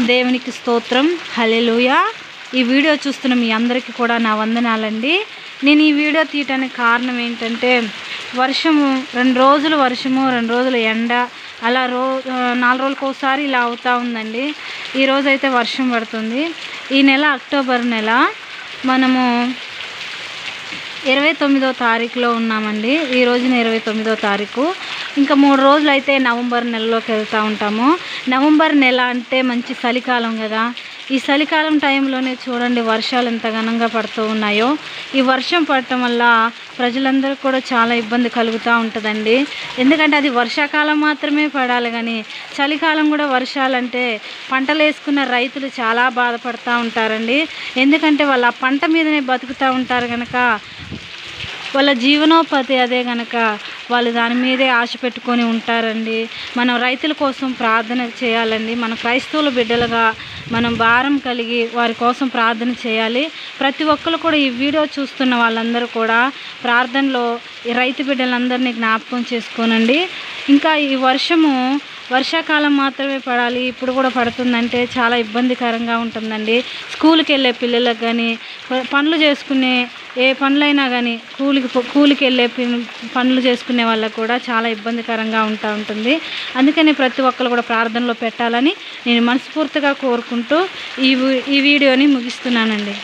దేవునికి స్తోత్రం, హల్లెలూయా. ఈ వీడియో చూస్తున్న మీ అందరికీ కూడా నా వందనాలండి. నేను ఈ వీడియో తీయటానికి కారణం ఏంటంటే, వర్షము 2 రోజులు వర్షము, 2 రోజులు ఎండ, అలా 4 రోజులకు ఒకసారి ఇలా అవుతూ ఉందండి. ఈరోజైతే వర్షం పడుతుంది. ఈ నెల అక్టోబర్ నెల, మనము 29వ తారీఖులో ఉన్నామండి. ఈ రోజున 29వ తారీఖు. ఇంకా 3 రోజులు అయితే నవంబర్ నెలలోకి వెళ్తూ ఉంటాము. నవంబర్ నెల అంటే మంచి చలికాలం కదా. ఈ చలికాలం టైంలోనే చూడండి వర్షాలు ఎంత ఘనంగా పడుతూ ఉన్నాయో. ఈ వర్షం పడటం వల్ల ప్రజలందరికీ కూడా చాలా ఇబ్బంది కలుగుతూ ఉంటుందండి. ఎందుకంటే అది వర్షాకాలం మాత్రమే పడాలి, కానీ చలికాలం కూడా వర్షాలంటే పంటలు వేసుకున్న రైతులు చాలా బాధపడుతూ ఉంటారండి. ఎందుకంటే వాళ్ళు ఆ పంట మీదనే బతుకుతూ ఉంటారు కనుక, వాళ్ళ జీవనోపాధి అదే కనుక వాళ్ళు దాని మీదే ఆశ పెట్టుకొని ఉంటారండి. మనం రైతుల కోసం ప్రార్థన చేయాలండి. మన క్రైస్తవుల బిడ్డలుగా మనం భారం కలిగి వారి కోసం ప్రార్థన చేయాలి. ప్రతి ఒక్కరు కూడా ఈ వీడియో చూస్తున్న వాళ్ళందరూ కూడా ప్రార్థనలో ఈ రైతు బిడ్డలందరినీ జ్ఞాపకం చేసుకోనండి. ఇంకా ఈ వర్షాకాలం మాత్రమే పడాలి, ఇప్పుడు కూడా పడుతుందంటే చాలా ఇబ్బందికరంగా ఉంటుందండి. స్కూల్కి వెళ్ళే పిల్లలకు కానీ, పనులు చేసుకునే ఏ పనులైనా కానీ, కూలికి వెళ్ళే పనులు చేసుకునే వాళ్ళకు కూడా చాలా ఇబ్బందికరంగా ఉంటుంది. అందుకని ప్రతి ఒక్కరు కూడా ప్రార్థనలో పెట్టాలని నేను మనస్ఫూర్తిగా కోరుకుంటూ ఈ వీడియోని ముగిస్తున్నానండి.